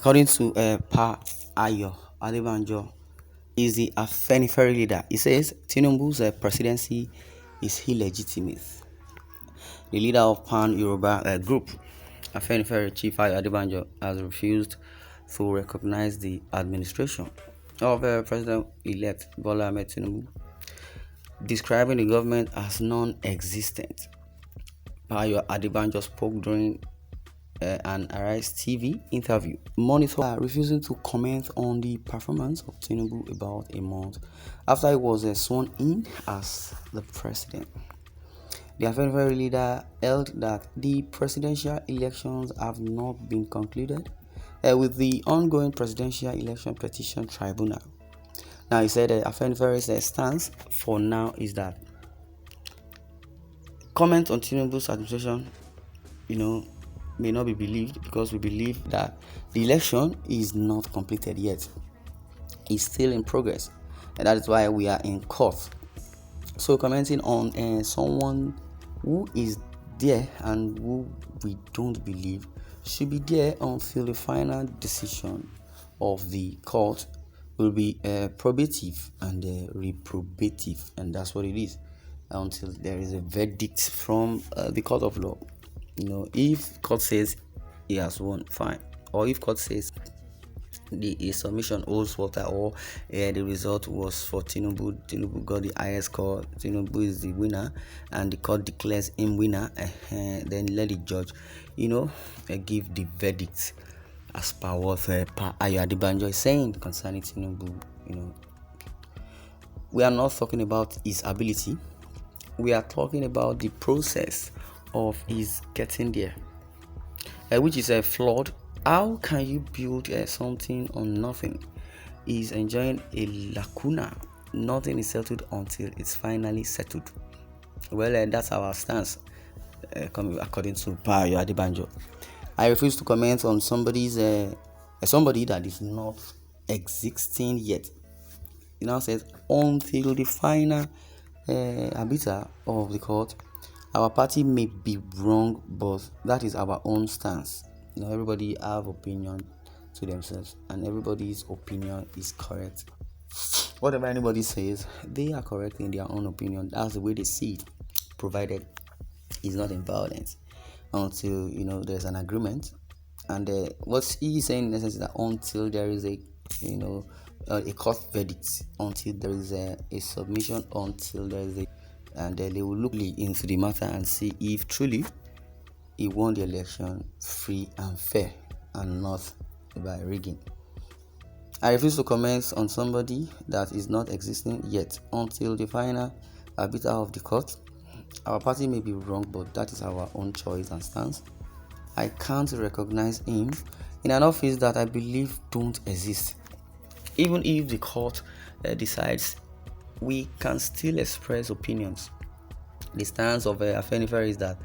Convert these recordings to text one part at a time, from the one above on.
According to Adebanjo, is the Afenifere leader. He says Tinubu's presidency is illegitimate. The leader of Pan Yoruba group, Afenifere Chief Adebanjo, has refused to recognize the administration of President-elect Bola Ahmed Tinubu, describing the government as non-existent. Payo Adebanjo spoke during an Arise TV interview. Monitor refusing to comment on the performance of Tinubu about a month after he was sworn in as the president. The Afenifere leader held that the presidential elections have not been concluded with the ongoing presidential election petition tribunal. Now, he said Afenifere's stance for now is that comment on Tinubu's administration, may not be believed because we believe that the election is not completed yet. It's still in progress, and that is why we are in court. So, commenting on someone who is there and who we don't believe should be there until the final decision of the court will be probative and reprobative, and that's what it is until there is a verdict from the court of law. If court says he has won, fine. Or if court says the submission holds water, or the result was for Tinubu got the highest score, Tinubu is the winner, and the court declares him winner, then let the judge, give the verdict as per what Adebanjo is saying concerning Tinubu. We are not talking about his ability. We are talking about the process of his getting there, which is flawed. How can you build something on nothing? He's enjoying a lacuna. Nothing is settled until it's finally settled. Well, that's our stance, according to Payo Adebanjo. I refuse to comment on somebody that is not existing yet. He now says until the final arbiter of the court, our party may be wrong, but that is our own stance. Everybody have opinion to themselves, and everybody's opinion is correct. Whatever anybody says, they are correct in their own opinion. That's the way they see it, provided it's not in violence. Until there's an agreement, and what he is saying in essence is that until there is a court verdict, until there is a submission, until there is and they will look into the matter and see if truly he won the election free and fair and not by rigging. I refuse to comment on somebody that is not existing yet until the final arbiter of the court. Our party may be wrong, but that is our own choice and stance. I can't recognize him in an office that I believe don't exist. Even if the court decides, we can still express opinions. The stance of Afenifere is that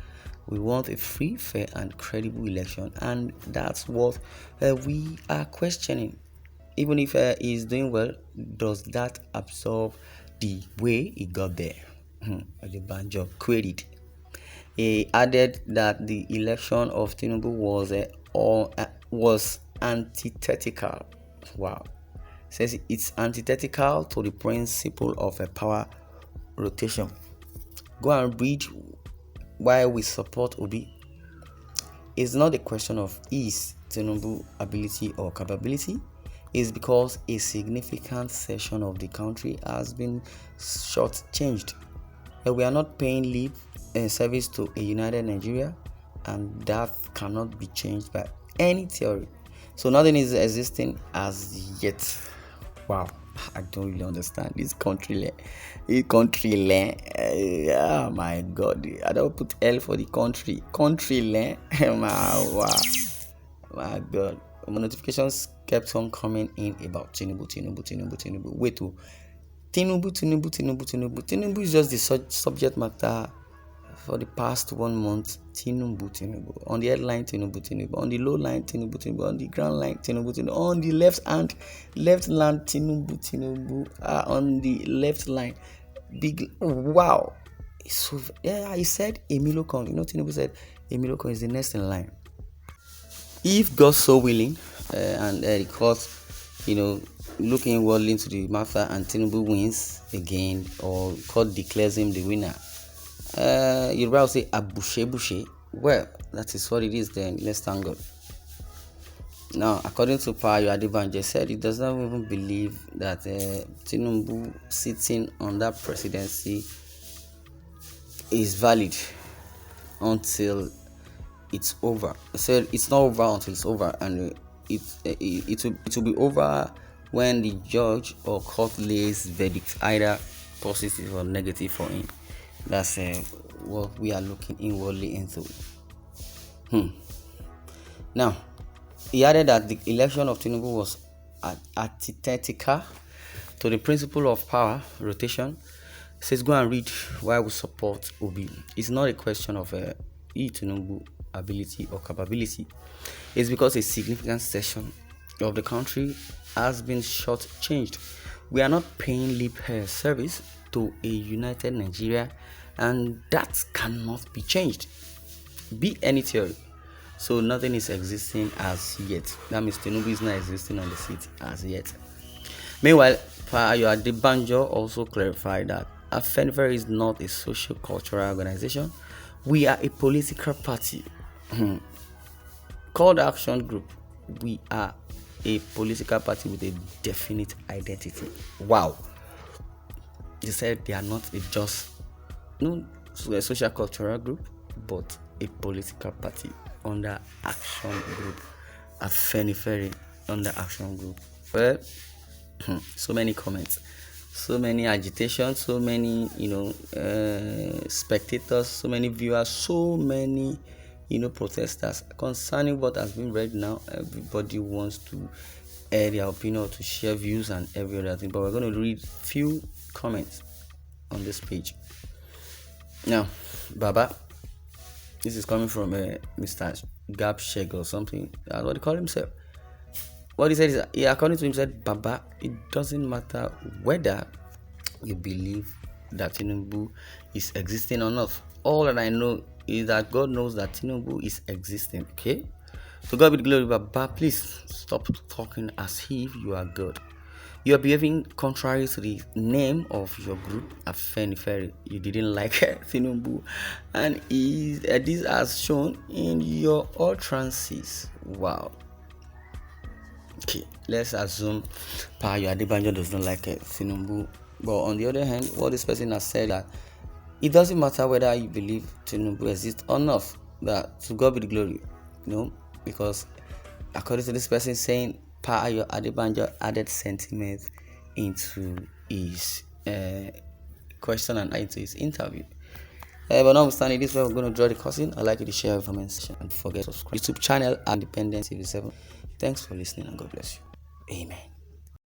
we want a free, fair, and credible election, and that's what we are questioning. Even if he is doing well, does that absorb the way he got there? Adebanjo queried. He added that the election of Tinubu was antithetical. Wow. Says it's antithetical to the principle of a power rotation. Go and read why we support Obi. It's not a question of is Tinubu ability or capability. It's because a significant section of the country has been shortchanged. We are not paying lip service to a united Nigeria, and that cannot be changed by any theory. So nothing is existing as yet. Wow, I don't really understand this country. Oh my God, I don't put L for the country. Wow, my God. My notifications kept on coming in about Tinubu. Wait, Tinubu is just the subject matter for the past 1 month. Tinubu. On the headline, Tinubu. On the low line, Tinubu. On the ground line, Tinubu. On the left line, Tinubu. On the left line, big. Wow. So yeah, he said Emilio Con. Tinubu said Emilio Con is the next in line. If God so willing, the court, looking inwardly into the matter, and Tinubu wins again, or court declares him the winner. You'd rather say abushe. Well, that is what it is then. Let's thank God. Now, according to Adebanjo, said he does not even believe that Tinubu sitting on that presidency is valid until it's over. He said it's not over until it's over, and it will be over when the judge or court lays verdict, either positive or negative for him. That's what we are looking inwardly into. Now, he added that the election of Tinubu was antithetical to the principle of power rotation. He says, go and read why we support Obi. It's not a question of Tinubu ability or capability. It's because a significant section of the country has been shortchanged. We are not paying lip service to a united Nigeria, and that cannot be changed. Be any theory. So nothing is existing as yet. That means Tinubu is not existing on the seat as yet. Meanwhile, Adebanjo also clarified that Afenifere is not a socio-cultural organization. We are a political party called Action Group. We are a political party with a definite identity. Wow. They said they are not a social cultural group, but a political party under Action Group. Afenifere under Action Group. Well, so many comments, so many agitations, so many spectators, so many viewers, so many protesters concerning what has been read now. Everybody wants to air their opinion, to share views and every other thing, but we're going to read few comments on this page. Now, Baba, this is coming from Mr. Gabsheg or something. That's what he called himself. What he said is, according to him, said, Baba, it doesn't matter whether you believe that Tinubu is existing or not. All that I know is that God knows that Tinubu is existing. Okay? To God be the glory, Baba. Please stop talking as if you are God. You are behaving contrary to the name of your group, Afenifere. You didn't like Tinubu, and this has shown in your utterances. Wow. Okay, let's assume Adebanjo does not like Tinubu, but on the other hand, what this person has said, that it doesn't matter whether you believe Tinubu exists or not. That to God be the glory, because according to this person saying, Adebanjo added sentiment into his question and into his interview. But notwithstanding, this is where we're going to draw the curtain. I'd like you to share your comment section and forget to subscribe to YouTube channel Independent TV 7. Thanks for listening, and God bless you. Amen.